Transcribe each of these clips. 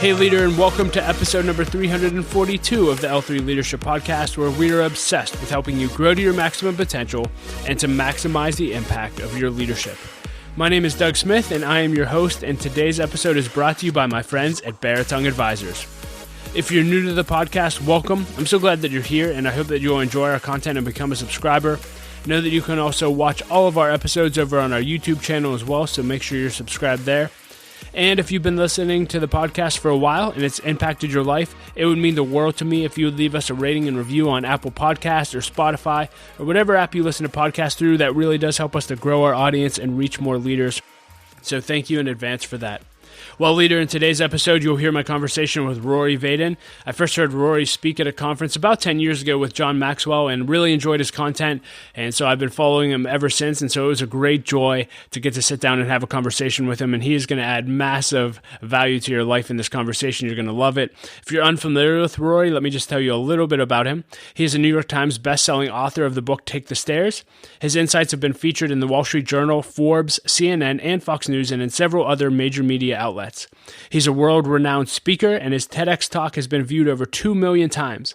Hey leader, and welcome to episode number 342 of the L3 Leadership Podcast, where we are obsessed with helping you grow to your maximum potential and to maximize the impact of your leadership. My name is Doug Smith, and I am your host, and today's episode is brought to you by my friends at Baritong Advisors. If you're new to the podcast, welcome. I'm so glad that you're here, and I hope that you'll enjoy our content and become a subscriber. Know that you can also watch all of our episodes over on our YouTube channel as well, so make sure you're subscribed there. And if you've been listening to the podcast for a while and it's impacted your life, it would mean the world to me if you would leave us a rating and review on Apple Podcasts or Spotify or whatever app you listen to podcasts through. That really does help us to grow our audience and reach more leaders. So thank you in advance for that. Well, leader, in today's episode, you'll hear my conversation with Rory Vaden. I first heard Rory speak at a conference about 10 years ago with John Maxwell and really enjoyed his content. And so I've been following him ever since. And so it was a great joy to get to sit down and have a conversation with him. And he is going to add massive value to your life in this conversation. You're going to love it. If you're unfamiliar with Rory, let me just tell you a little bit about him. He is a New York Times best-selling author of the book Take the Stairs. His insights have been featured in the Wall Street Journal, Forbes, CNN, and Fox News, and in several other major media outlets. He's a world-renowned speaker, and his TEDx talk has been viewed over 2 million times.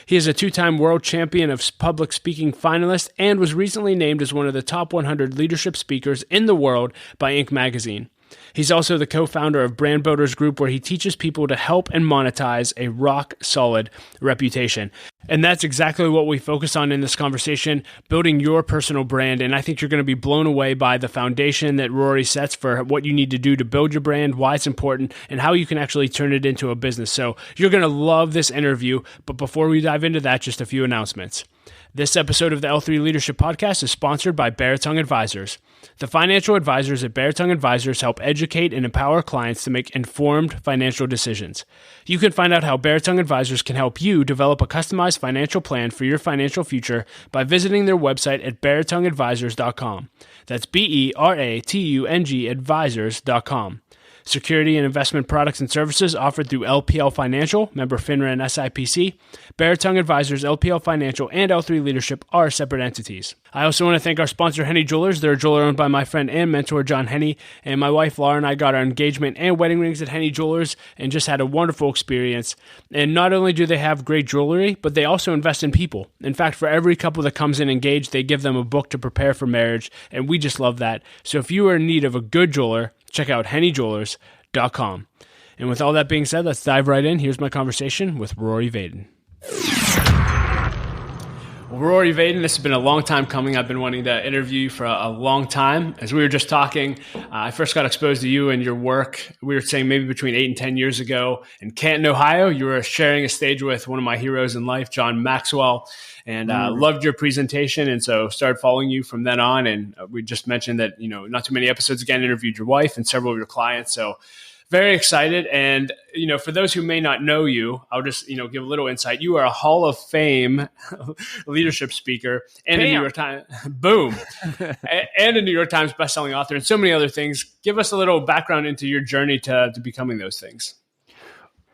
He is a two-time world champion of public speaking finalist and was recently named as one of the top 100 leadership speakers in the world by Inc. magazine. He's also the co-founder of Brand Builders Group, where he teaches people to help and monetize a rock-solid reputation. And that's exactly what we focus on in this conversation, building your personal brand. And I think you're going to be blown away by the foundation that Rory sets for what you need to do to build your brand, why it's important, and how you can actually turn it into a business. So you're going to love this interview. But before we dive into that, just a few announcements. This episode of the L3 Leadership Podcast is sponsored by Baritong Advisors. The financial advisors at Baritong Advisors help educate and empower clients to make informed financial decisions. You can find out how Baritong Advisors can help you develop a customized financial plan for your financial future by visiting their website at baratongadvisors.com. That's BERATUNG advisors.com. Security and investment products and services offered through LPL Financial, member FINRA and SIPC. Baritong Advisors, LPL Financial, and L3 Leadership are separate entities. I also want to thank our sponsor, Henny Jewelers. They're a jeweler owned by my friend and mentor, John Henny. And my wife, Laura, and I got our engagement and wedding rings at Henny Jewelers and just had a wonderful experience. And not only do they have great jewelry, but they also invest in people. In fact, for every couple that comes in engaged, they give them a book to prepare for marriage. And we just love that. So if you are in need of a good jeweler, check out hennyjewelers.com. And with all that being said, let's dive right in. Here's my conversation with Rory Vaden. Well, Rory Vaden, this has been a long time coming. I've been wanting to interview you for a long time. As we were just talking, I first got exposed to you and your work. We were saying maybe between 8 and 10 years ago in Canton, Ohio. You were sharing a stage with one of my heroes in life, John Maxwell. And loved your presentation, and so started following you from then on. And we just mentioned that, not too many episodes again, interviewed your wife and several of your clients. So very excited. And, for those who may not know you, I'll just, give a little insight. You are a Hall of Fame leadership speaker and a New York Times, boom, and a New York Times bestselling author and so many other things. Give us a little background into your journey to becoming those things.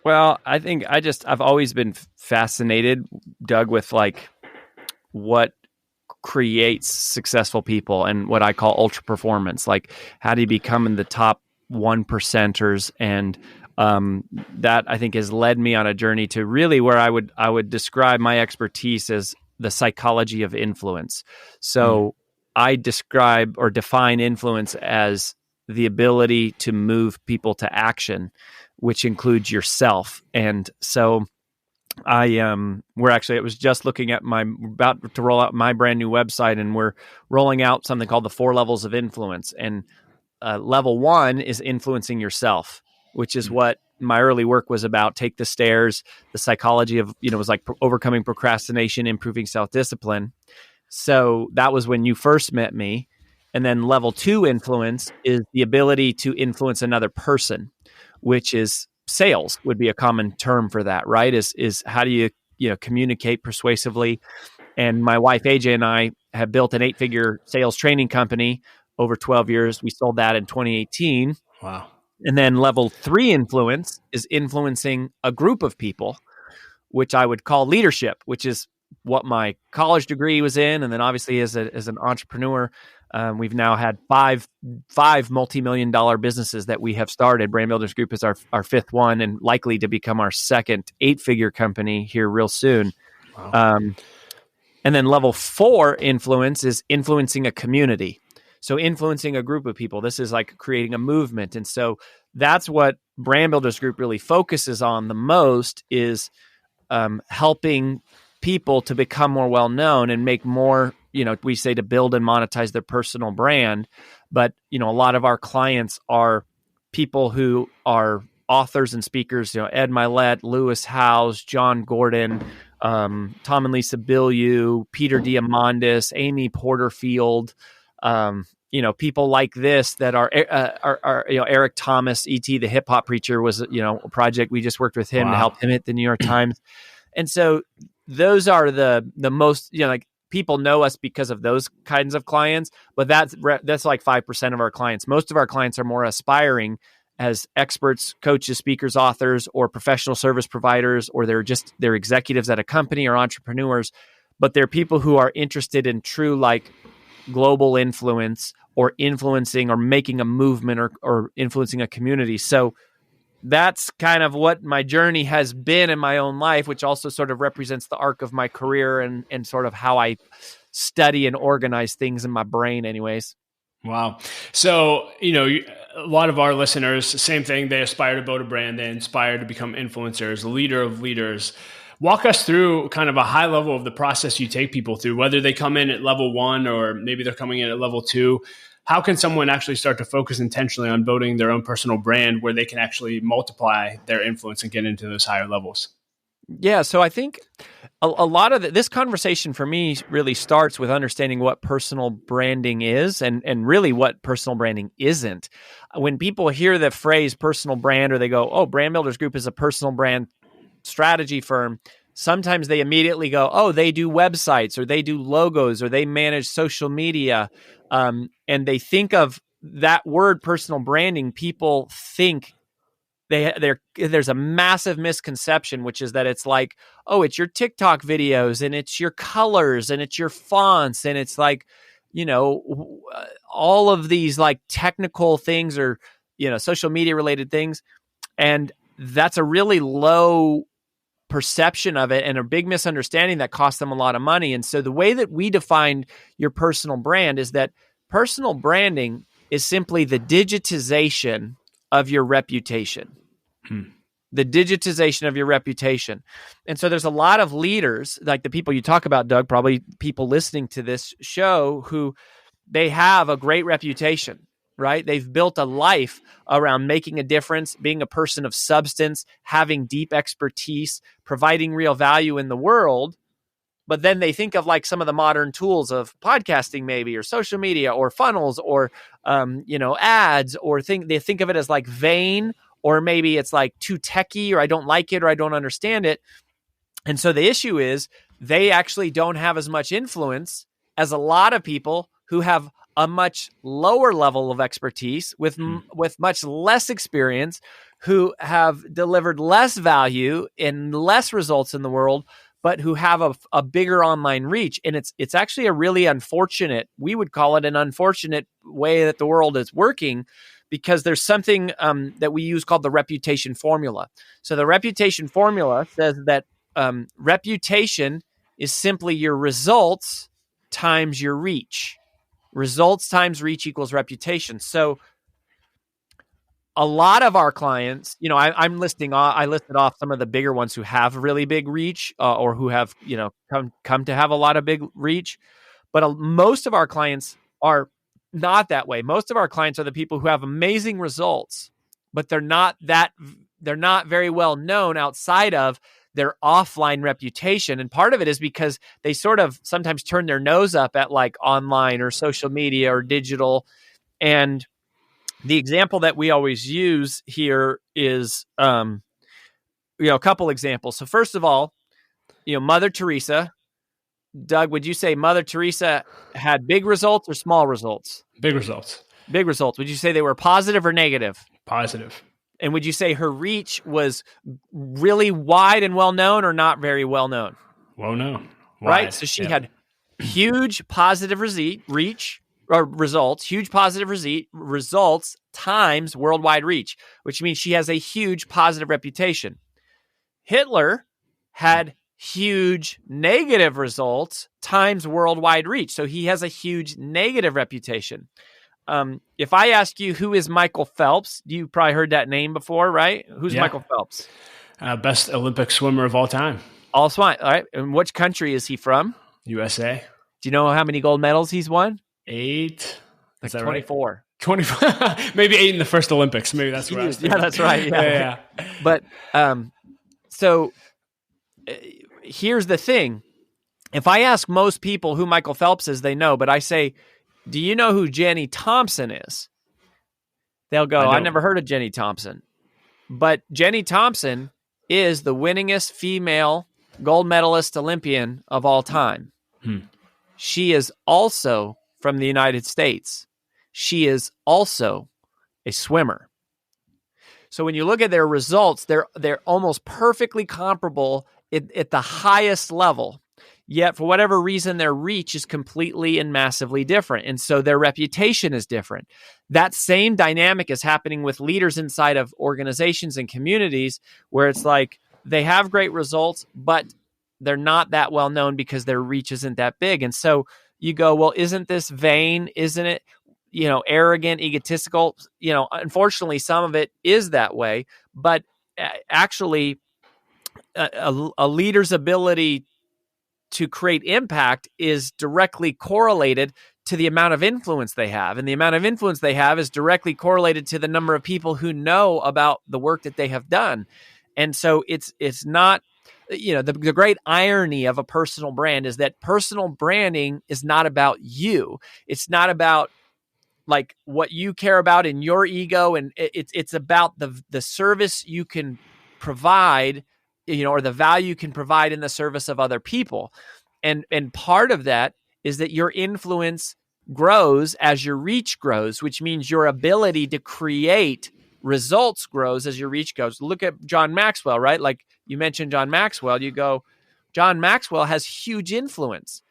Well, I think I've always been fascinated, Doug, with what creates successful people and what I call ultra performance. Like, how do you become in the top 1%ers? And that I think has led me on a journey to really where I would describe my expertise as the psychology of influence. So I describe or define influence as the ability to move people to action, which includes yourself. And so I was just looking at about to roll out my brand new website, and we're rolling out something called the 4 levels of influence. And level 1 is influencing yourself, which is what my early work was about. Take the Stairs, the psychology of, was like overcoming procrastination, improving self-discipline. So that was when you first met me. And then level 2 influence is the ability to influence another person, which is sales would be a common term for that, right? Is how do you communicate persuasively? And my wife AJ and I have built an 8-figure sales training company over 12 years. We sold that in 2018. Wow. And then level 3 influence is influencing a group of people, which I would call leadership, which is what my college degree was in. And then obviously as an entrepreneur, We've now had five multi-million-dollar businesses that we have started. Brand Builders Group is our fifth one, and likely to become our second 8-figure company here real soon. Wow. And then level 4 influence is influencing a community. So influencing a group of people. This is like creating a movement. And so that's what Brand Builders Group really focuses on the most, is helping people to become more well-known and make more, we say to build and monetize their personal brand. But, a lot of our clients are people who are authors and speakers, Ed Milet, Lewis Howes, John Gordon, Tom and Lisa Bilyeu, Peter Diamandis, Amy Porterfield, people like this that are Eric Thomas, E.T. the hip hop preacher was, a project we just worked with him to help him hit the New York Times. And so those are the most, like people know us because of those kinds of clients, but that's like 5% of our clients. Most of our clients are more aspiring as experts, coaches, speakers, authors, or professional service providers, or they're executives at a company or entrepreneurs, but they're people who are interested in true like global influence or influencing or making a movement or influencing a community. So that's kind of what my journey has been in my own life, which also sort of represents the arc of my career and sort of how I study and organize things in my brain anyways. Wow. So, a lot of our listeners, same thing, they aspire to build a brand, they aspire to become influencers, a leader of leaders. Walk us through kind of a high level of the process you take people through, whether they come in at level 1 or maybe they're coming in at level 2. How can someone actually start to focus intentionally on building their own personal brand where they can actually multiply their influence and get into those higher levels? Yeah, so I think a lot of this conversation for me really starts with understanding what personal branding is and really what personal branding isn't. When people hear the phrase personal brand, or they go, oh, Brand Builders Group is a personal brand strategy firm, sometimes they immediately go, oh, they do websites, or they do logos, or they manage social media. And they think of that word personal branding, people think there's a massive misconception, which is that it's like, oh, it's your TikTok videos and it's your colors and it's your fonts and it's like, all of these like technical things or, social media related things. And that's a really low perception of it and a big misunderstanding that costs them a lot of money. And so the way that we define your personal brand is that personal branding is simply the digitization of your reputation. The digitization of your reputation. And so there's a lot of leaders, like the people you talk about, Doug, probably people listening to this show, who they have a great reputation, right? They've built a life around making a difference, being a person of substance, having deep expertise, providing real value in the world. But then they think of like some of the modern tools of podcasting, maybe, or social media, or funnels, or ads, or they think of it as like vain, or maybe it's like too techie, or I don't like it, or I don't understand it. And so the issue is they actually don't have as much influence as a lot of people who have a much lower level of expertise with much less experience, who have delivered less value and less results in the world, but who have a bigger online reach. And it's actually a really unfortunate, we would call it an unfortunate way that the world is working, because there's something that we use called the reputation formula. So the reputation formula says that reputation is simply your results times your reach. Results times reach equals reputation. So a lot of our clients, I listed off some of the bigger ones who have really big reach or who have, come to have a lot of big reach. But most of our clients are not that way. Most of our clients are the people who have amazing results, but they're not very well known outside of their offline reputation. And part of it is because they sort of sometimes turn their nose up at like online or social media or digital. And the example that we always use here is, a couple examples. So first of all, Mother Teresa. Doug, would you say Mother Teresa had big results or small results? Big results. Big results. Would you say they were positive or negative? Positive. And would you say her reach was really wide and well-known or not very well-known? Well-known. Right? So she had huge positive reach, or results, huge positive results times worldwide reach, which means she has a huge positive reputation. Hitler had huge negative results times worldwide reach. So he has a huge negative reputation. If I ask you who is Michael Phelps, you probably heard that name before, right? Who's Michael Phelps? Best Olympic swimmer of all time. All right. And which country is he from? USA. Do you know how many gold medals he's won? 8. Like 24. Right? 24. Maybe 8 in the first Olympics. Maybe that's what I was thinking. Yeah, that's right. Yeah. But so here's the thing. If I ask most people who Michael Phelps is, they know. But I say, do you know who Jenny Thompson is? They'll go, I never heard of Jenny Thompson. But Jenny Thompson is the winningest female gold medalist Olympian of all time. She is also from the United States. She is also a swimmer. So when you look at their results, they're almost perfectly comparable at the highest level. Yet for whatever reason, their reach is completely and massively different. And so their reputation is different. That same dynamic is happening with leaders inside of organizations and communities where it's like they have great results, but they're not that well known because their reach isn't that big. And so you go, well, isn't this vain? Isn't it, arrogant, egotistical? Unfortunately, some of it is that way. But actually, a leader's ability to create impact is directly correlated to the amount of influence they have. And the amount of influence they have is directly correlated to the number of people who know about the work that they have done. And so it's not, the great irony of a personal brand is that personal branding is not about you. It's not about like what you care about in your ego. And it's about the service you can provide, or the value you can provide in the service of other people. And part of that is that your influence grows as your reach grows, which means your ability to create results grows as your reach goes. Look at John Maxwell, right? Like you mentioned John Maxwell, you go, John Maxwell has huge influence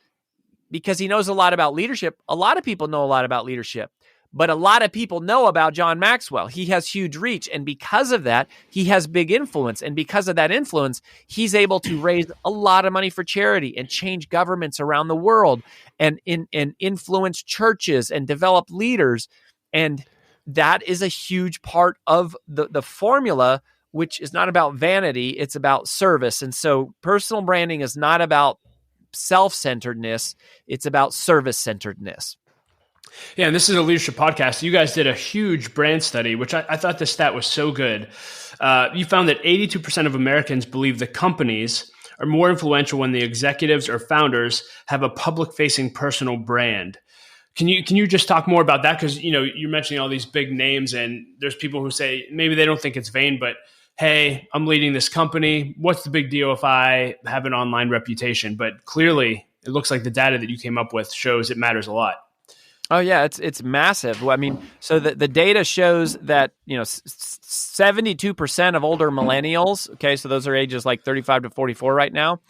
because he knows a lot about leadership. A lot of people know a lot about leadership, but a lot of people know about John Maxwell. He has huge reach. And because of that, he has big influence. And because of that influence, he's able to raise a lot of money for charity and change governments around the world and influence churches and develop leaders. And that is a huge part of the formula, which is not about vanity. It's about service. And so personal branding is not about self-centeredness. It's about service-centeredness. Yeah, and this is a leadership podcast. You guys did a huge brand study, which I thought the stat was so good. You found that 82% of Americans believe the companies are more influential when the executives or founders have a public-facing personal brand. Can you just talk more about that? Because you're mentioning all these big names, and there's people who say maybe they don't think it's vain, but hey, I'm leading this company. What's the big deal if I have an online reputation? But clearly, it looks like the data that you came up with shows it matters a lot. Oh yeah, it's massive. I mean, so the data shows that 72% of older millennials, okay, so those are ages like 35 to 44 right now,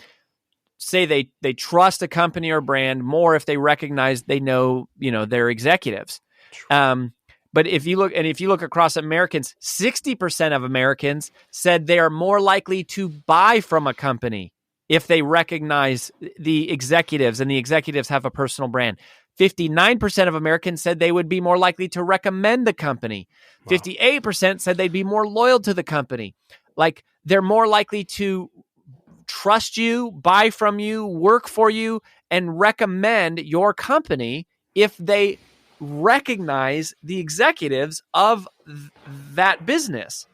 say they trust a company or brand more if they recognize they know their executives. But if you look across Americans, 60% of Americans said they are more likely to buy from a company if they recognize the executives and the executives have a personal brand. 59% of Americans said they would be more likely to recommend the company. Wow. 58% said they'd be more loyal to the company. Like they're more likely to trust you, buy from you, work for you, and recommend your company if they recognize the executives of that business.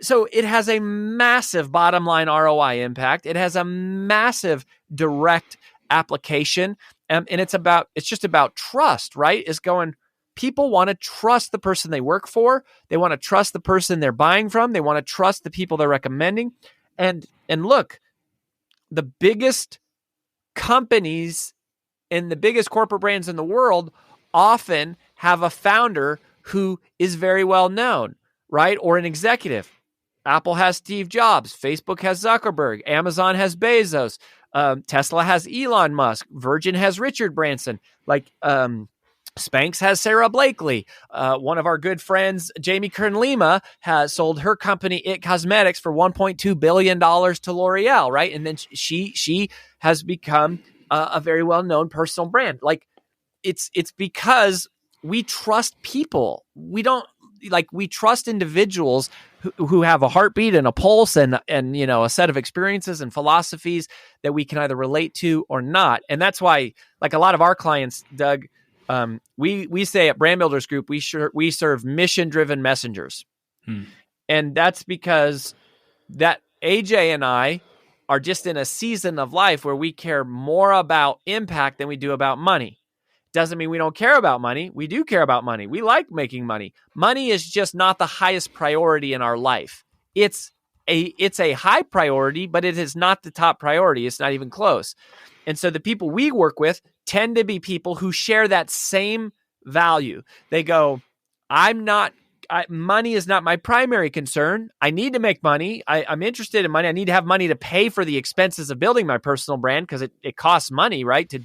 So it has a massive bottom line ROI impact. It has a massive direct application. And it's just about trust, right? It's going, people want to trust the person they work for. They want to trust the person they're buying from. They want to trust the people they're recommending. And look, the biggest companies and the biggest corporate brands in the world often have a founder who is very well known, right? Or an executive. Apple has Steve Jobs. Facebook has Zuckerberg. Amazon has Bezos. Tesla has Elon Musk. Virgin has Richard Branson. Like Spanx has Sarah Blakely. One of our good friends, Jamie Kern-Lima, has sold her company It Cosmetics for $1.2 billion to L'Oreal, right? And then she has become a very well-known personal brand. Like, it's because we trust people. We trust individuals who have a heartbeat and a pulse and a set of experiences and philosophies that we can either relate to or not. And that's why, like, a lot of our clients, Doug, we say at Brand Builders Group, we serve mission-driven messengers. And that's because that AJ and I are just in a season of life where we care more about impact than we do about money. Doesn't mean we don't care about money. We do care about money. We like making money. Money is just not the highest priority in our life. It's a high priority, but it is not the top priority. It's not even close. And so the people we work with tend to be people who share that same value. They go, money is not my primary concern. I need to make money. I'm interested in money. I need to have money to pay for the expenses of building my personal brand, because it costs money, right? To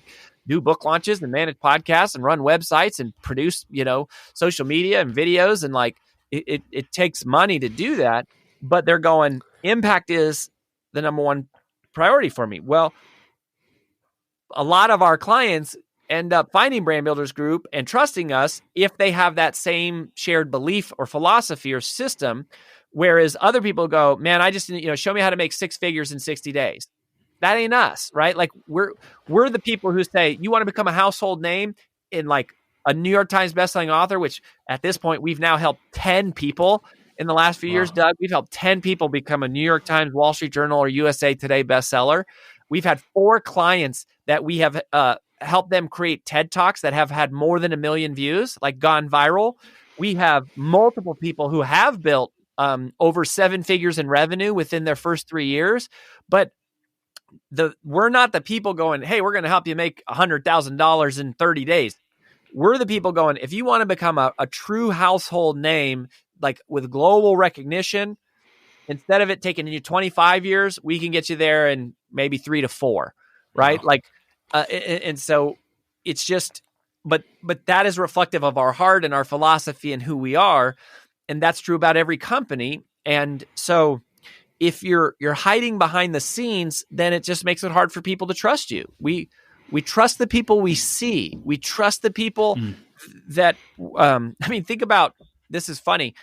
do book launches and manage podcasts and run websites and produce, social media and videos. And like, it takes money to do that, but they're going, impact is the number one priority for me. Well, a lot of our clients end up finding Brand Builders Group and trusting us if they have that same shared belief or philosophy or system. Whereas other people go, man, I just, show me how to make 6 figures in 60 days. That ain't us, right? Like, we're the people who say, you want to become a household name in like a New York Times bestselling author, which at this point we've now helped 10 people in the last few years, Doug. We've helped 10 people become a New York Times, Wall Street Journal, or USA Today bestseller. We've had 4 clients that we have helped them create TED Talks that have had more than 1 million views, like gone viral. We have multiple people who have built over 7 figures in revenue within their first 3 years, but we're not the people going, hey, we're going to help you make $100,000 in 30 days. We're the people going, if you want to become a true household name, like with global recognition, instead of it taking you 25 years, we can get you there in maybe 3 to 4, right? Wow. Like, and so it's just, but that is reflective of our heart and our philosophy and who we are. And that's true about every company. And so if you're hiding behind the scenes, then it just makes it hard for people to trust you. We trust the people we see. We trust the people that, think about, this is funny.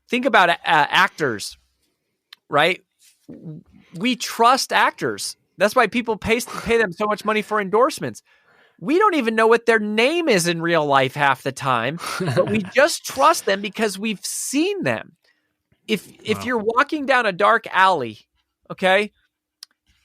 Think about actors, right? We trust actors. That's why people pay them so much money for endorsements. We don't even know what their name is in real life half the time, but we just trust them because we've seen them. If you're walking down a dark alley, okay,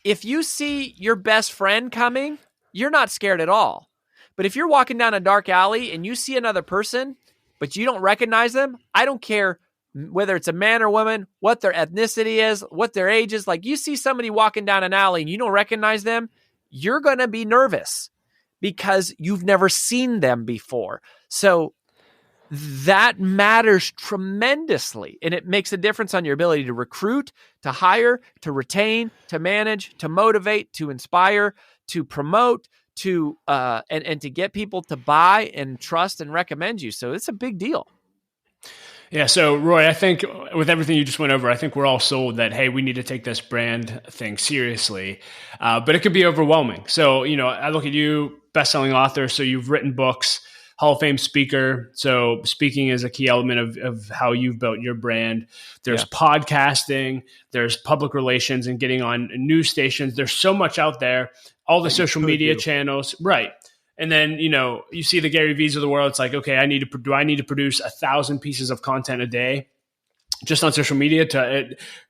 if you see your best friend coming, you're not scared at all. But if you're walking down a dark alley and you see another person, but you don't recognize them, I don't care whether it's a man or woman, what their ethnicity is, what their age is. Like, you see somebody walking down an alley and you don't recognize them, you're going to be nervous because you've never seen them before. So that matters tremendously, and it makes a difference on your ability to recruit, to hire, to retain, to manage, to motivate, to inspire, to promote, to and to get people to buy and trust and recommend you. So it's a big deal. Yeah. So Roy, I think with everything you just went over, I think we're all sold that, hey, we need to take this brand thing seriously, but it could be overwhelming. So, I look at you, best-selling author. So you've written books, Hall of Fame speaker. So speaking is a key element of how you've built your brand. There's podcasting, there's public relations and getting on news stations. There's so much out there, all the social media channels. Right. And then, you see the Gary V's of the world. It's like, okay, do I need to produce 1,000 pieces of content a day just on social media?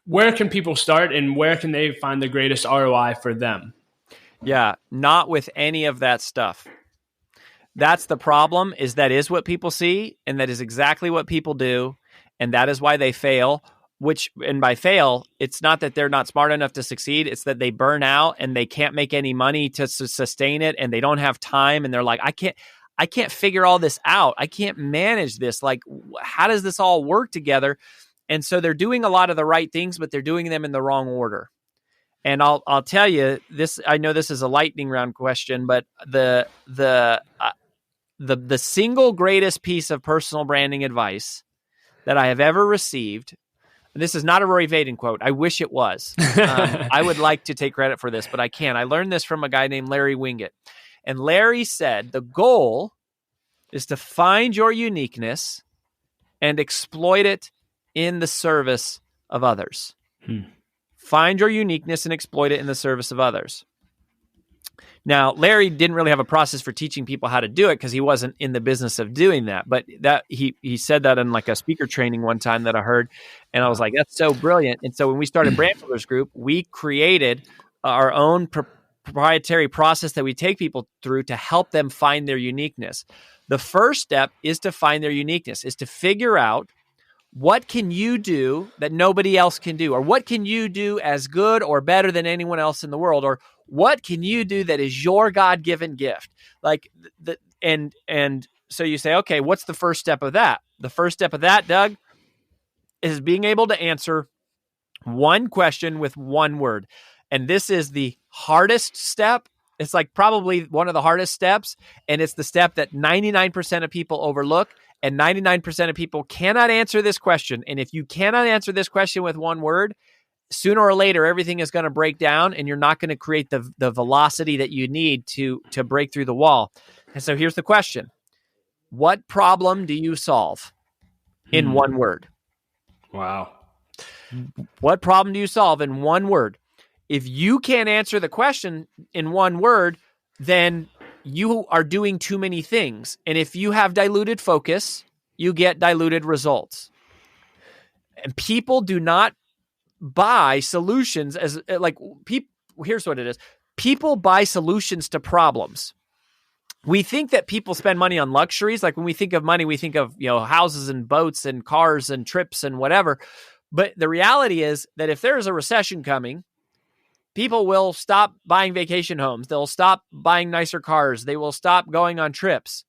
Where can people start and where can they find the greatest ROI for them? Yeah, not with any of that stuff. That's the problem, is that is what people see, and that is exactly what people do, and that is why they fail. And by fail, it's not that they're not smart enough to succeed. It's that they burn out and they can't make any money to sustain it, and they don't have time. And they're like, I can't figure all this out. I can't manage this. Like, how does this all work together? And so they're doing a lot of the right things, but they're doing them in the wrong order. And I'll tell you this. I know this is a lightning round question, but the single greatest piece of personal branding advice that I have ever received. And this is not a Rory Vaden quote. I wish it was. I would like to take credit for this, but I can't. I learned this from a guy named Larry Winget. And Larry said, the goal is to find your uniqueness and exploit it in the service of others. Find your uniqueness and exploit it in the service of others. Now, Larry didn't really have a process for teaching people how to do it because he wasn't in the business of doing that. But that he said that in like a speaker training one time that I heard, and I was like, that's so brilliant. And so when we started Brand Builders Group, we created our own proprietary process that we take people through to help them find their uniqueness. The first step is to find their uniqueness, is to figure out what can you do that nobody else can do, or what can you do as good or better than anyone else in the world, or what can you do that is your God-given gift? Like and so you say, okay, what's the first step of that? The first step of that, Doug, is being able to answer one question with one word. And this is the hardest step. It's like probably one of the hardest steps, and it's the step that 99% of people overlook, and 99% of people cannot answer this question. And if you cannot answer this question with one word, sooner or later, everything is going to break down, and you're not going to create the velocity that you need to break through the wall. And so here's the question. What problem do you solve in one word? Wow. What problem do you solve in one word? If you can't answer the question in one word, then you are doing too many things. And if you have diluted focus, you get diluted results. And people do not buy solutions as like people. Here's what it is. People buy solutions to problems. We think that people spend money on luxuries. Like when we think of money, we think of, houses and boats and cars and trips and whatever. But the reality is that if there's a recession coming, people will stop buying vacation homes. They'll stop buying nicer cars. They will stop going on trips.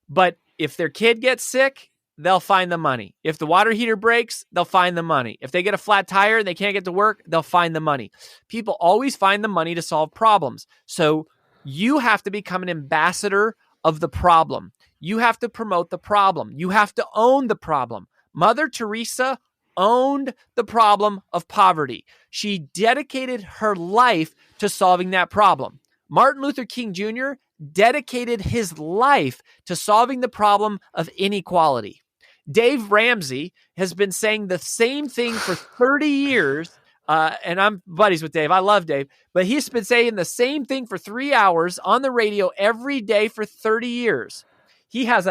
But if their kid gets sick, they'll find the money. If the water heater breaks, they'll find the money. If they get a flat tire and they can't get to work, they'll find the money. People always find the money to solve problems. So you have to become an ambassador of the problem. You have to promote the problem. You have to own the problem. Mother Teresa owned the problem of poverty. She dedicated her life to solving that problem. Martin Luther King Jr. dedicated his life to solving the problem of inequality. Dave Ramsey has been saying the same thing for 30 years, and I'm buddies with Dave. I love Dave, but he's been saying the same thing for 3 hours on the radio every day for 30 years. He has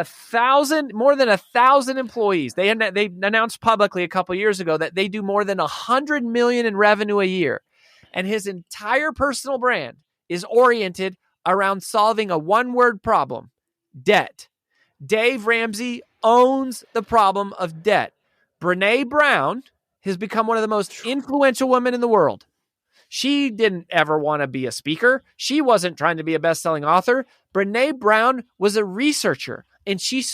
more than 1,000 employees. They announced publicly a couple years ago that they do more than $100 million in revenue a year. And his entire personal brand is oriented around solving a one-word problem, debt. Dave Ramsey owns the problem of debt. Brené Brown has become one of the most influential women in the world. She didn't ever want to be a speaker. She wasn't trying to be a best-selling author. Brené Brown was a researcher, and she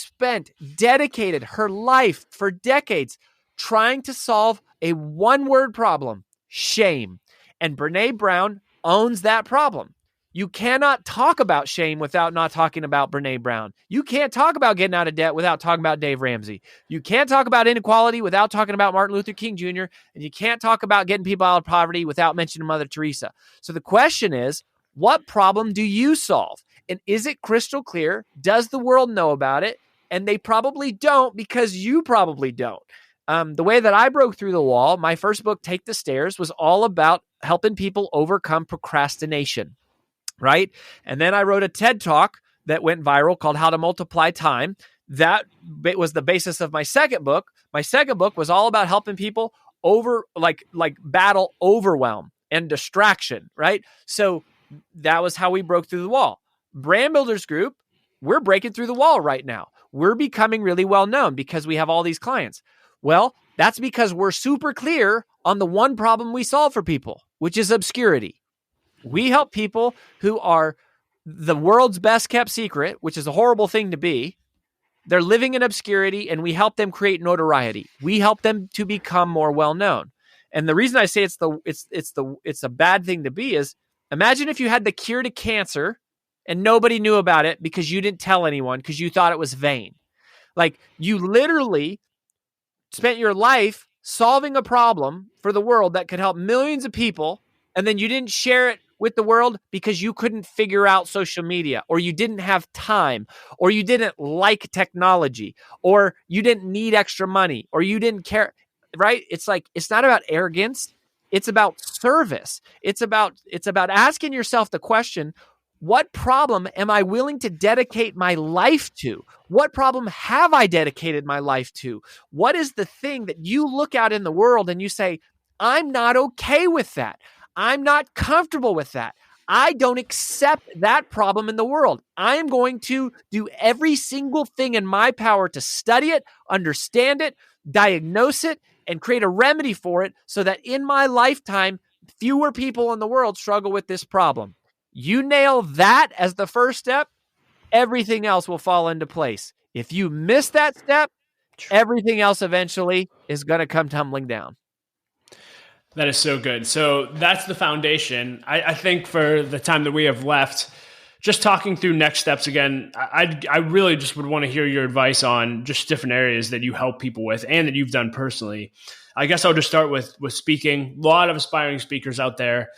dedicated her life for decades trying to solve a one-word problem, shame. And Brené Brown owns that problem. You cannot talk about shame without not talking about Brené Brown. You can't talk about getting out of debt without talking about Dave Ramsey. You can't talk about inequality without talking about Martin Luther King Jr., and you can't talk about getting people out of poverty without mentioning Mother Teresa. So the question is, what problem do you solve? And is it crystal clear? Does the world know about it? And they probably don't, because you probably don't. The way that I broke through the wall, my first book, Take the Stairs, was all about helping people overcome procrastination. Right? And then I wrote a TED Talk that went viral called How to Multiply Time. That was the basis of my second book. My second book was all about helping people battle overwhelm and distraction, right? So that was how we broke through the wall. Brand Builders Group, we're breaking through the wall right now. We're becoming really well known because we have all these clients. Well, that's because we're super clear on the one problem we solve for people, which is obscurity. We help people who are the world's best kept secret, which is a horrible thing to be. They're living in obscurity, and we help them create notoriety. We help them to become more well known. And the reason I say it's a bad thing to be is, imagine if you had the cure to cancer and nobody knew about it because you didn't tell anyone because you thought it was vain. Like, you literally spent your life solving a problem for the world that could help millions of people, and then you didn't share it with the world because you couldn't figure out social media, or you didn't have time, or you didn't like technology, or you didn't need extra money, or you didn't care, right? It's like, it's not about arrogance. It's about service. It's about asking yourself the question, what problem am I willing to dedicate my life to? What problem have I dedicated my life to? What is the thing that you look out in the world and you say, I'm not okay with that. I'm not comfortable with that. I don't accept that problem in the world. I am going to do every single thing in my power to study it, understand it, diagnose it, and create a remedy for it so that in my lifetime, fewer people in the world struggle with this problem. You nail that as the first step, everything else will fall into place. If you miss that step, everything else eventually is going to come tumbling down. That is so good. So that's the foundation. I think for the time that we have left, just talking through next steps again, I really just would want to hear your advice on just different areas that you help people with and that you've done personally. I guess I'll just start with speaking. A lot of aspiring speakers out there.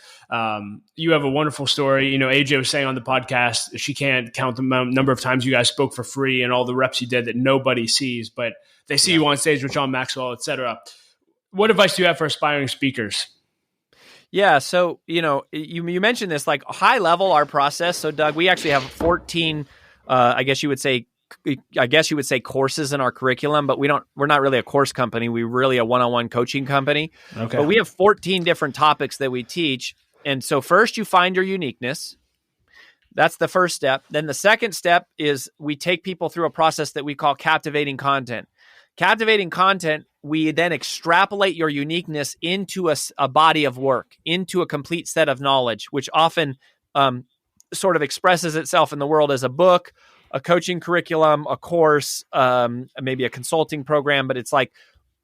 You have a wonderful story. You know, AJ was saying on the podcast, she can't count the number of times you guys spoke for free and all the reps you did that nobody sees, but they see you on stage with John Maxwell, et cetera. What advice do you have for aspiring speakers? Yeah. So, you mentioned this, like, high level, our process. So, Doug, we actually have 14, I guess you would say courses in our curriculum, but we're not really a course company. We're really a one-on-one coaching company. Okay. But we have 14 different topics that we teach. And so first you find your uniqueness. That's the first step. Then the second step is we take people through a process that we call captivating content. Captivating content, we then extrapolate your uniqueness into a body of work, into a complete set of knowledge, which often sort of expresses itself in the world as a book, a coaching curriculum, a course, maybe a consulting program. But it's like,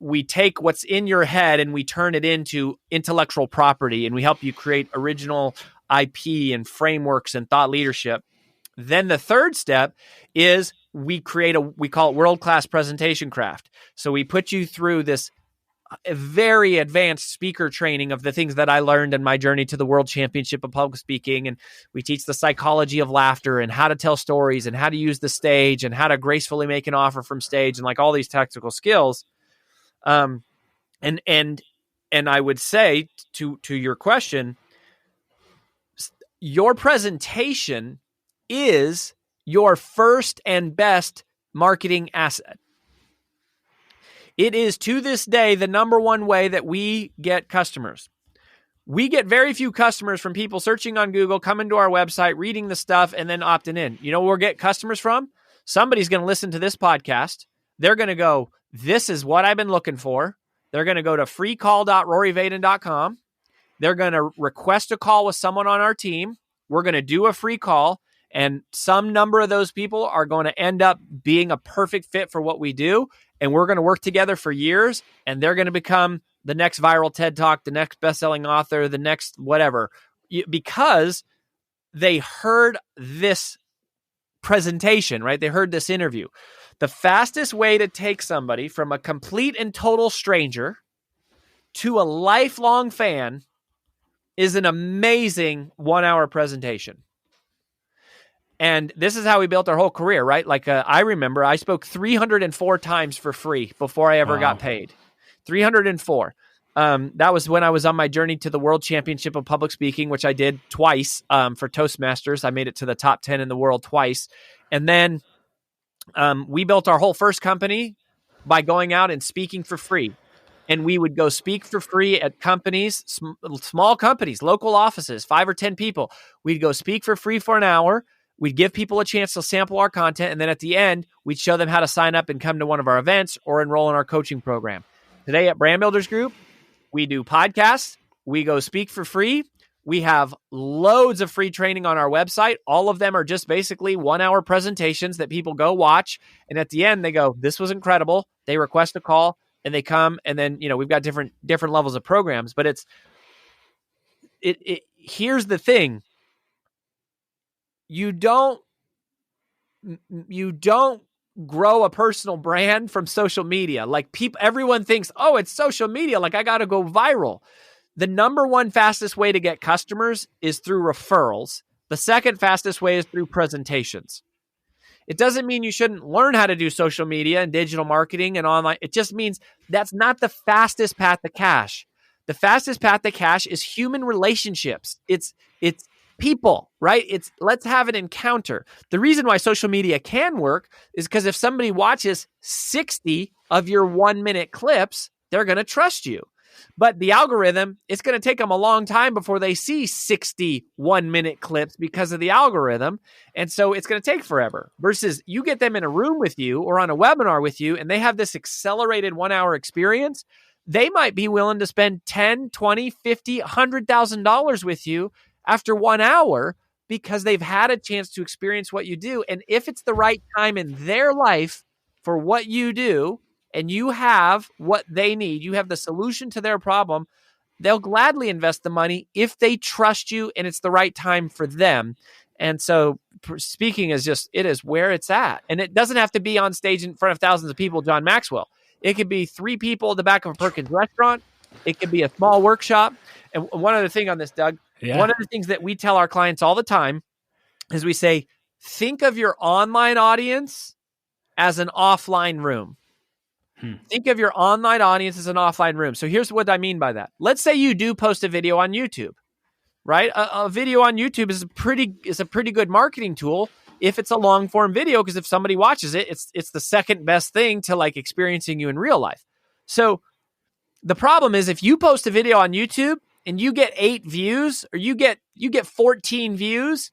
we take what's in your head and we turn it into intellectual property, and we help you create original IP and frameworks and thought leadership. Then the third step is we call it world-class presentation craft. So we put you through this very advanced speaker training of the things that I learned in my journey to the World Championship of Public Speaking. And we teach the psychology of laughter and how to tell stories and how to use the stage and how to gracefully make an offer from stage and like all these tactical skills. And I would say to your question, your presentation is your first and best marketing asset. It is, to this day, the number one way that we get customers. We get very few customers from people searching on Google, coming to our website, reading the stuff, and then opting in. You know where we'll get customers from? Somebody's going to listen to this podcast. They're going to go, this is what I've been looking for. They're going to go to freecall.roryvaden.com. They're going to request a call with someone on our team. We're going to do a free call, and some number of those people are going to end up being a perfect fit for what we do, and we're going to work together for years, and they're going to become the next viral TED Talk, the next best-selling author, the next whatever, because they heard this presentation, right? They heard this interview. The fastest way to take somebody from a complete and total stranger to a lifelong fan is an amazing 1-hour presentation. And this is how we built our whole career, right? Like, I remember I spoke 304 times for free before I ever got paid. 304. That was when I was on my journey to the World Championship of Public Speaking, which I did twice for Toastmasters. I made it to the top 10 in the world twice. And then we built our whole first company by going out and speaking for free. And we would go speak for free at companies, small companies, local offices, 5 or 10 people. We'd go speak for free for an hour. We'd give people a chance to sample our content. And then at the end, we'd show them how to sign up and come to one of our events or enroll in our coaching program. Today at Brand Builders Group, we do podcasts. We go speak for free. We have loads of free training on our website. All of them are just basically 1-hour presentations that people go watch. And at the end, they go, this was incredible. They request a call and they come. And then, we've got different levels of programs. But here's the thing. you don't grow a personal brand from social media. Like everyone thinks, oh, it's social media. Like I got to go viral. The number one fastest way to get customers is through referrals. The second fastest way is through presentations. It doesn't mean you shouldn't learn how to do social media and digital marketing and online. It just means that's not the fastest path to cash. The fastest path to cash is human relationships. It's people, right? It's let's have an encounter. The reason why social media can work is because if somebody watches 60 of your 1-minute clips, they're going to trust you. But the algorithm, it's going to take them a long time before they see 60 1-minute clips because of the algorithm. And so it's going to take forever versus you get them in a room with you or on a webinar with you and they have this accelerated 1-hour experience. They might be willing to spend $10, $20, $50, $100,000 with you after 1 hour because they've had a chance to experience what you do. And if it's the right time in their life for what you do, and you have what they need, you have the solution to their problem, they'll gladly invest the money if they trust you and it's the right time for them. And so speaking is just, it is where it's at. And it doesn't have to be on stage in front of thousands of people, John Maxwell. It could be 3 people at the back of a Perkins restaurant. It could be a small workshop. And one other thing on this, Doug, one of the things that we tell our clients all the time is we say, think of your online audience as an offline room. Think of your online audience as an offline room. So here's what I mean by that. Let's say you do post a video on YouTube, right? A video on YouTube is a pretty good marketing tool if it's a long form video, because if somebody watches it, it's the second best thing to like experiencing you in real life. So the problem is if you post a video on YouTube and you get 8 views or you get 14 views,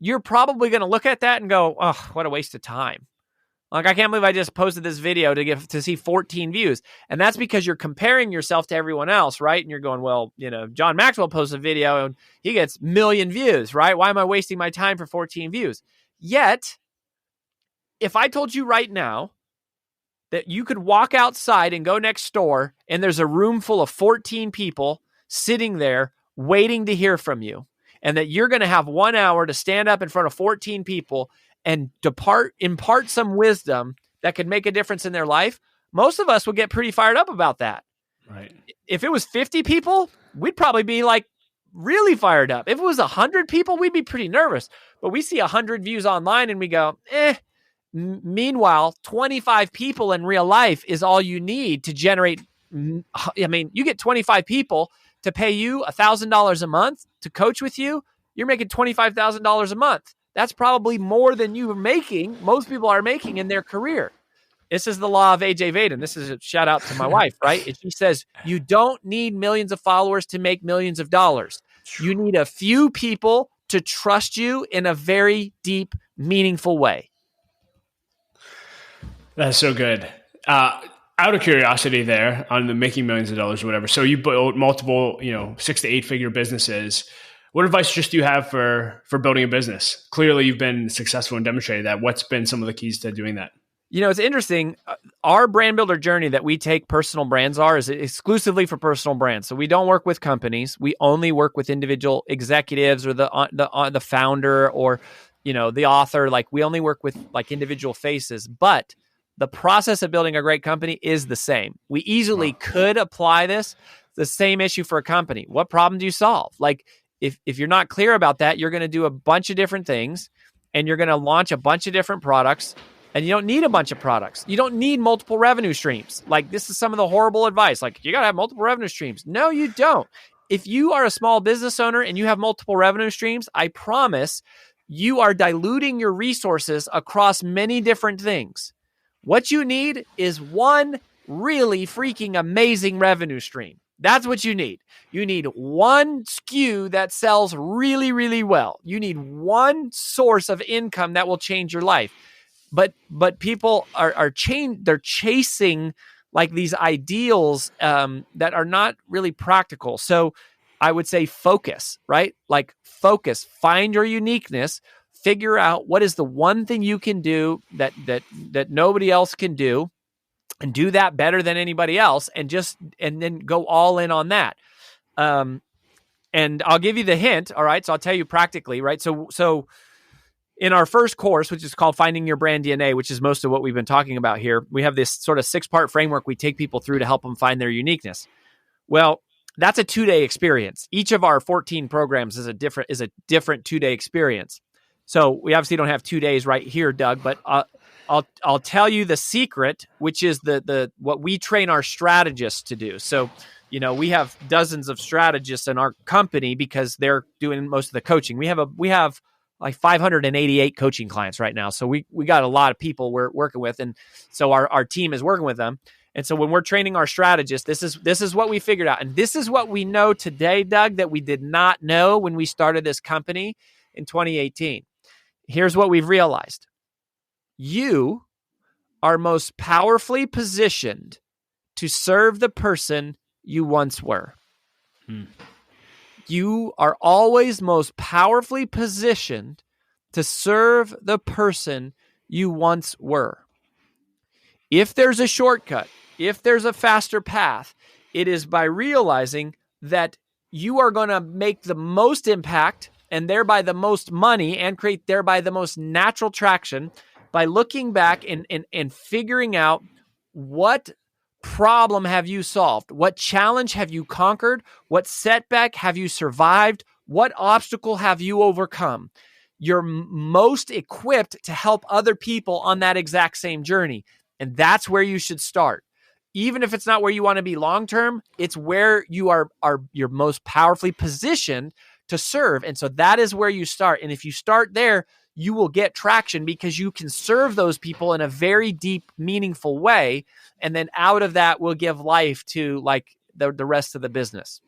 you're probably going to look at that and go, oh, what a waste of time. Like, I can't believe I just posted this video to see 14 views. And that's because you're comparing yourself to everyone else, right? And you're going, well, John Maxwell posts a video and he gets 1 million views, right? Why am I wasting my time for 14 views? Yet, if I told you right now that you could walk outside and go next door and there's a room full of 14 people sitting there waiting to hear from you, and that you're going to have 1 hour to stand up in front of 14 people and impart some wisdom that could make a difference in their life, most of us would get pretty fired up about that. Right. If it was 50 people, we'd probably be like really fired up. If it was 100 people, we'd be pretty nervous. But we see 100 views online and we go, Meanwhile, 25 people in real life is all you need to generate. I mean, you get 25 people to pay you $1,000 a month to coach with you. You're making $25,000 a month. That's probably more than most people are making in their career. This is the law of AJ Vaden. This is a shout out to my wife, right? And she says, you don't need millions of followers to make millions of dollars. You need a few people to trust you in a very deep, meaningful way. That's so good. Out of curiosity there on the making millions of dollars or whatever. So you built multiple, 6 to 8 figure businesses. What advice just do you have for building a business? Clearly, you've been successful and demonstrated that. What's been some of the keys to doing that? It's interesting. Our brand builder journey that we take personal brands is exclusively for personal brands. So we don't work with companies. We only work with individual executives or the founder or, the author. Like, we only work with like individual faces. But the process of building a great company is the same. We easily could apply the same issue for a company. What problem do you solve? Like, if you're not clear about that, you're going to do a bunch of different things and you're going to launch a bunch of different products, and you don't need a bunch of products. You don't need multiple revenue streams. Like, this is some of the horrible advice. Like, you got to have multiple revenue streams. No, you don't. If you are a small business owner and you have multiple revenue streams, I promise you are diluting your resources across many different things. What you need is one really freaking amazing revenue stream. That's what you need. You need one SKU that sells really, really well. You need one source of income that will change your life. But people they're chasing like these ideals that are not really practical. So I would say focus, right? Like, focus, find your uniqueness, figure out what is the one thing you can do that nobody else can do, and do that better than anybody else, and then go all in on that. And I'll give you the hint. All right. So I'll tell you practically, right? So in our first course, which is called Finding Your Brand DNA, which is most of what we've been talking about here, we have this sort of 6-part framework we take people through to help them find their uniqueness. Well, that's a 2-day experience. Each of our 14 programs is a different 2-day experience. So we obviously don't have 2 days right here, Doug, but I'll tell you the secret, which is the what we train our strategists to do. So, we have dozens of strategists in our company because they're doing most of the coaching. We have like 588 coaching clients right now. So we got a lot of people we're working with. And so our team is working with them. And so when we're training our strategists, this is what we figured out. And this is what we know today, Doug, that we did not know when we started this company in 2018. Here's what we've realized. You are most powerfully positioned to serve the person you once were. You are always most powerfully positioned to serve the person you once were. If there's a shortcut, if there's a faster path, it is by realizing that you are going to make the most impact and thereby the most money and create thereby the most natural traction by looking back and figuring out what problem have you solved? What challenge have you conquered? What setback have you survived? What obstacle have you overcome? You're most equipped to help other people on that exact same journey. And that's where you should start. Even if it's not where you want to be long-term, it's where you're most powerfully positioned to serve. And so that is where you start. And if you start there, you will get traction because you can serve those people in a very deep, meaningful way. And then out of that will give life to like the rest of the business.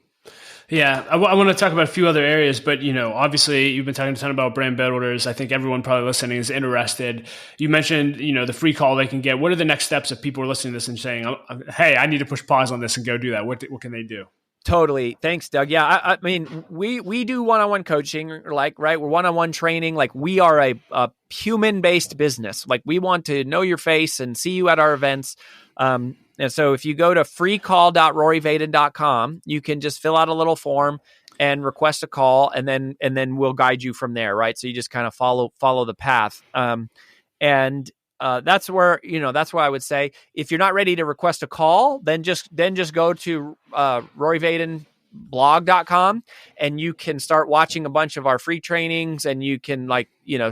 Yeah, I want to talk about a few other areas, but obviously you've been talking a ton about brand builders. I think everyone probably listening is interested. You mentioned, the free call they can get. What are the next steps if people are listening to this and saying, hey, I need to push pause on this and go do that? What can they do? Totally. Thanks, Doug. Yeah, I mean, we do one-on-one coaching, right? We're one-on-one training. Like we are a human-based business. Like we want to know your face and see you at our events. And so if you go to freecall.roryvaden.com, you can just fill out a little form and request a call, and then we'll guide you from there, right? So you just kind of follow the path. That's where I would say if you're not ready to request a call, then just go to roryvadenblog.com and you can start watching a bunch of our free trainings, and you can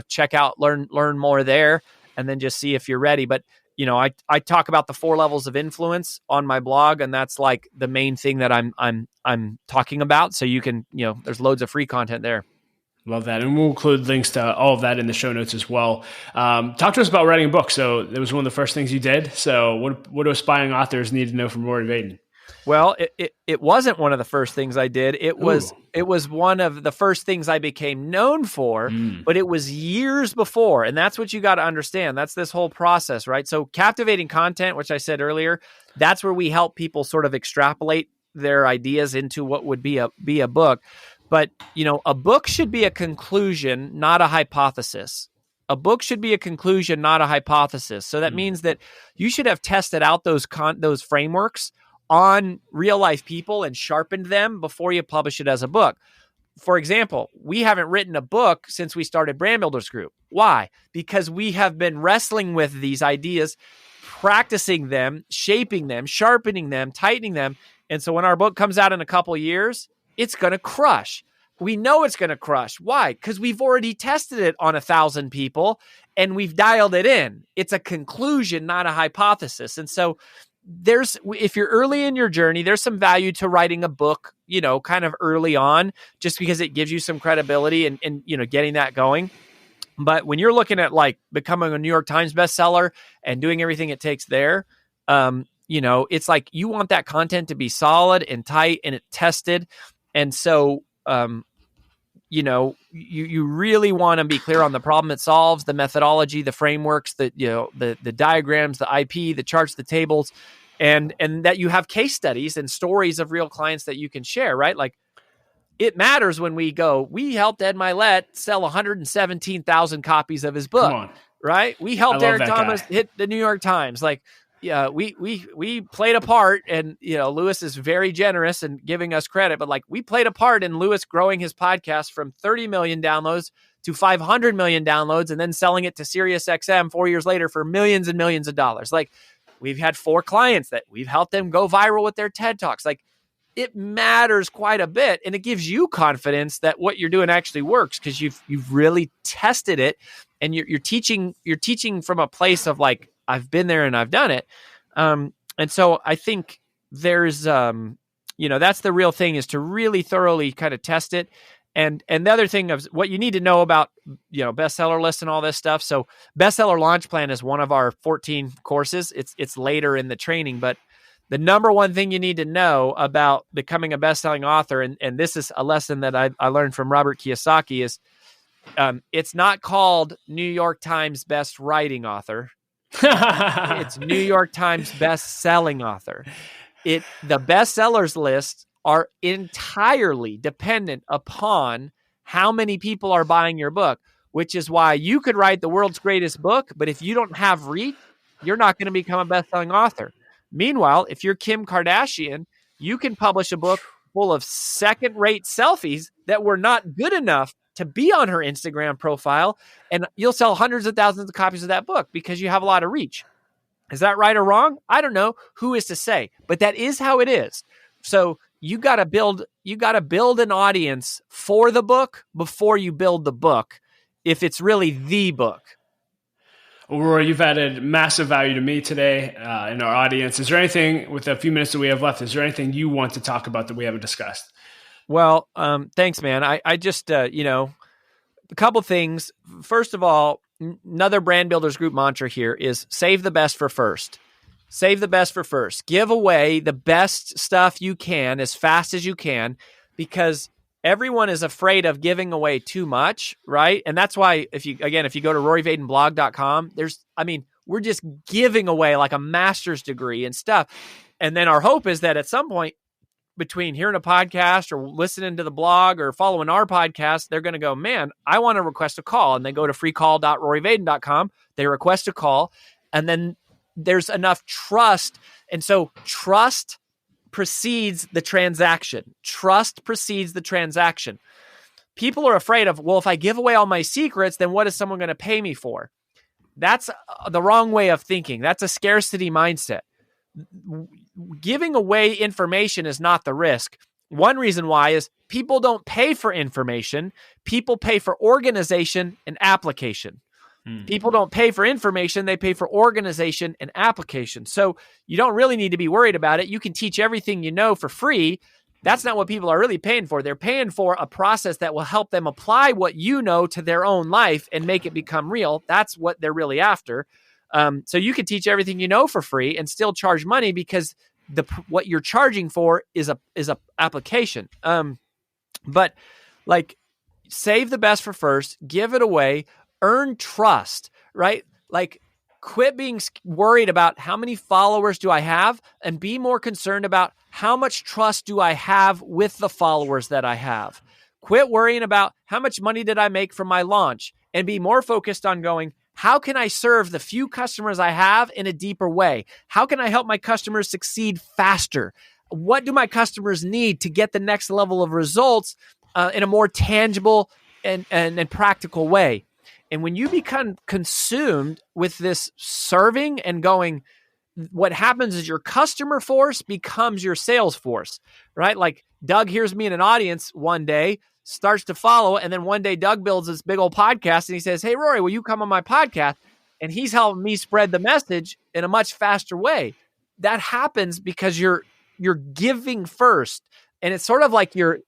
check out, learn more there, and then just see if you're ready. But I talk about the 4 levels of influence on my blog, and that's like the main thing that I'm talking about. So you can, there's loads of free content there. Love that. And we'll include links to all of that in the show notes as well. Talk to us about writing a book. So it was one of the first things you did. So what do aspiring authors need to know from Rory Vaden? Well, it wasn't one of the first things I did. It was one of the first things I became known for, but it was years before. And that's what you got to understand. That's this whole process, right? So captivating content, which I said earlier, that's where we help people sort of extrapolate their ideas into what would be a book. But, a book should be a conclusion, not a hypothesis. A book should be a conclusion, not a hypothesis. So that means that you should have tested out those frameworks on real life people and sharpened them before you publish it as a book. For example, we haven't written a book since we started Brand Builders Group. Why? Because we have been wrestling with these ideas, practicing them, shaping them, sharpening them, tightening them. And so when our book comes out in a couple years, it's going to crush. We know it's going to crush. Why? Because we've already tested it on 1,000 people and we've dialed it in. It's a conclusion, not a hypothesis. And so if you're early in your journey, there's some value to writing a book, kind of early on, just because it gives you some credibility and getting that going. But when you're looking at like becoming a New York Times bestseller and doing everything it takes there, it's like you want that content to be solid and tight and tested. And so, you really want to be clear on the problem it solves, the methodology, the frameworks, the diagrams, the IP, the charts, the tables, and that you have case studies and stories of real clients that you can share, right? Like it matters when we helped Ed Milet sell 117,000 copies of his book, right? We helped Eric Thomas hit the New York Times. Like yeah, we played a part, and Lewis is very generous in giving us credit, but like we played a part in Lewis growing his podcast from 30 million downloads to 500 million downloads, and then selling it to Sirius XM 4 years later for millions and millions of dollars. Like we've had 4 clients that we've helped them go viral with their TED Talks. Like it matters quite a bit, and it gives you confidence that what you're doing actually works because you've really tested it, and you're teaching from a place of like, I've been there and I've done it. And so I think there's, that's the real thing, is to really thoroughly kind of test it. And the other thing of what you need to know about, bestseller lists and all this stuff. So bestseller launch plan is one of our 14 courses. It's later in the training, but the number one thing you need to know about becoming a best-selling author, and this is a lesson that I learned from Robert Kiyosaki, is it's not called New York Times best writing author. It's New York Times best-selling author. The bestsellers lists are entirely dependent upon how many people are buying your book, which is why you could write the world's greatest book, but if you don't have reach, you're not going to become a best-selling author. Meanwhile, if you're Kim Kardashian, you can publish a book full of second-rate selfies that were not good enough to be on her Instagram profile, and you'll sell hundreds of thousands of copies of that book because you have a lot of reach. Is that right or wrong? I don't know. Who is to say? But that is how it is. So you got to build an audience for the book before you build the book, if it's really the book. Well, Rory, you've added massive value to me today in our audience. Is there anything, with a few minutes that we have left, is there anything you want to talk about that we haven't discussed? Well, thanks, man. I just, a couple things. First of all, another Brand Builders Group mantra here is save the best for first. Save the best for first. Give away the best stuff you can as fast as you can, because everyone is afraid of giving away too much, right? And that's why if you go to roryvadenblog.com, we're just giving away like a master's degree and stuff. And then our hope is that at some point, between hearing a podcast or listening to the blog or following our podcast, they're going to go, man, I want to request a call. And they go to freecall.roryvaden.com. They request a call. And then there's enough trust. And so trust precedes the transaction. Trust precedes the transaction. People are afraid of, well, if I give away all my secrets, then what is someone going to pay me for? That's the wrong way of thinking. That's a scarcity mindset. Giving away information is not the risk. One reason why is people don't pay for information. People pay for organization and application. People don't pay for information. They pay for organization and application. So you don't really need to be worried about it. You can teach everything you know for free. That's not what people are really paying for. They're paying for a process that will help them apply what you know to their own life and make it become real. That's what they're really after. So you can teach everything you know for free and still charge money, because what you're charging for is a application. But like, save the best for first, give it away, earn trust, right? Like, quit being worried about how many followers do I have, and be more concerned about how much trust do I have with the followers that I have. Quit worrying about how much money did I make from my launch, and be more focused on going, how can I serve the few customers I have in a deeper way? How can I help my customers succeed faster? What do my customers need to get the next level of results in a more tangible and practical way? And when you become consumed with this serving and going, what happens is your customer force becomes your sales force, right? Like Doug hears me in an audience one day, starts to follow, and then one day Doug builds this big old podcast and he says, hey, Rory, will you come on my podcast? And he's helping me spread the message in a much faster way. That happens because you're giving first. And it's sort of like you're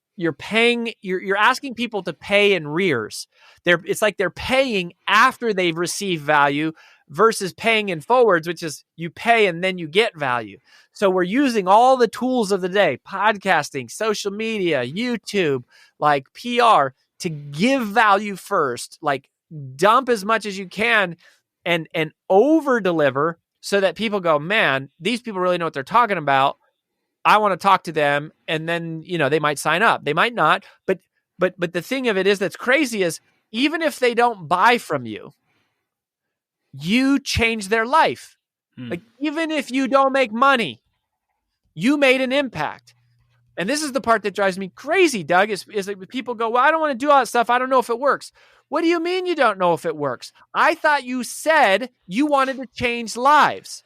asking people to pay in rears. It's like they're paying after they've received value versus paying in forwards, which is you pay and then you get value. So we're using all the tools of the day, podcasting, social media, YouTube, like PR, to give value first, like dump as much as you can and over deliver, so that people go, man, these people really know what they're talking about. I want to talk to them. And then, they might sign up. They might not. But the thing of it is that's crazy is, even if they don't buy from you, you change their life. Like, even if you don't make money, you made an impact. And this is the part that drives me crazy, Doug, is like people go, well, I don't want to do all that stuff. I don't know if it works. What do you mean you don't know if it works? I thought you said you wanted to change lives.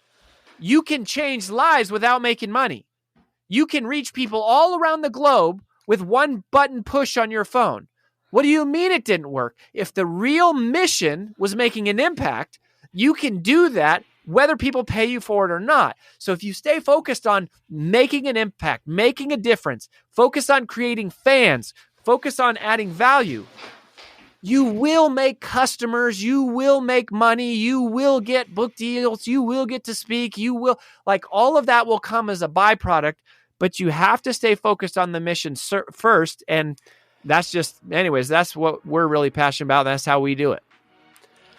You can change lives without making money. You can reach people all around the globe with one button push on your phone. What do you mean it didn't work? If the real mission was making an impact, you can do that whether people pay you for it or not. So if you stay focused on making an impact, making a difference, focus on creating fans, focus on adding value, you will make customers, you will make money, you will get book deals, you will get to speak, you will, like, all of that will come as a byproduct, but you have to stay focused on the mission first. And that's just, anyways, that's what we're really passionate about. That's how we do it.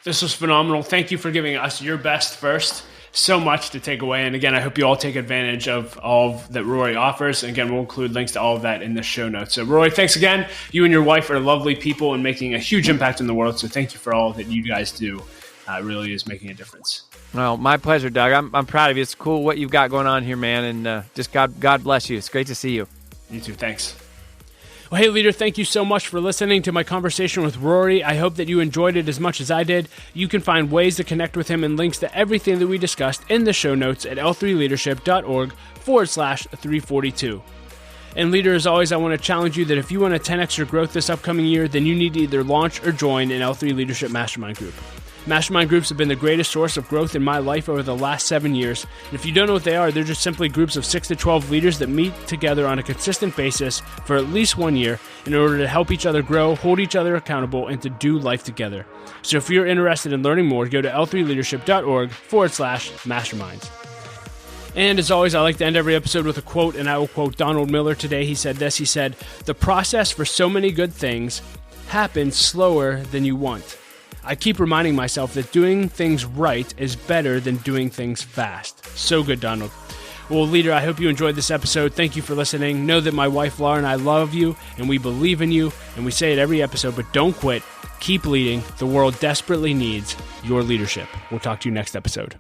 This was phenomenal. Thank you for giving us your best first. So much to take away. And again, I hope you all take advantage of all that Rory offers. And again, we'll include links to all of that in the show notes. So Rory, thanks again. You and your wife are lovely people and making a huge impact in the world. So thank you for all that you guys do. It really is making a difference. Well, my pleasure, Doug. I'm proud of you. It's cool what you've got going on here, man. And just God bless you. It's great to see you. You too. Thanks. Well, hey, leader, thank you so much for listening to my conversation with Rory. I hope that you enjoyed it as much as I did. You can find ways to connect with him and links to everything that we discussed in the show notes at l3leadership.org/342. And leader, as always, I want to challenge you that if you want to 10x your growth this upcoming year, then you need to either launch or join an L3 Leadership Mastermind Group. Mastermind groups have been the greatest source of growth in my life over the last 7 years. And if you don't know what they are, they're just simply groups of 6 to 12 leaders that meet together on a consistent basis for at least 1 year in order to help each other grow, hold each other accountable, and to do life together. So if you're interested in learning more, go to l3leadership.org/masterminds. And as always, I like to end every episode with a quote, and I will quote Donald Miller today. He said this, he said, "The process for so many good things happens slower than you want." I keep reminding myself that doing things right is better than doing things fast. So good, Donald. Well, leader, I hope you enjoyed this episode. Thank you for listening. Know that my wife, Laura, and I love you, and we believe in you, and we say it every episode, but don't quit. Keep leading. The world desperately needs your leadership. We'll talk to you next episode.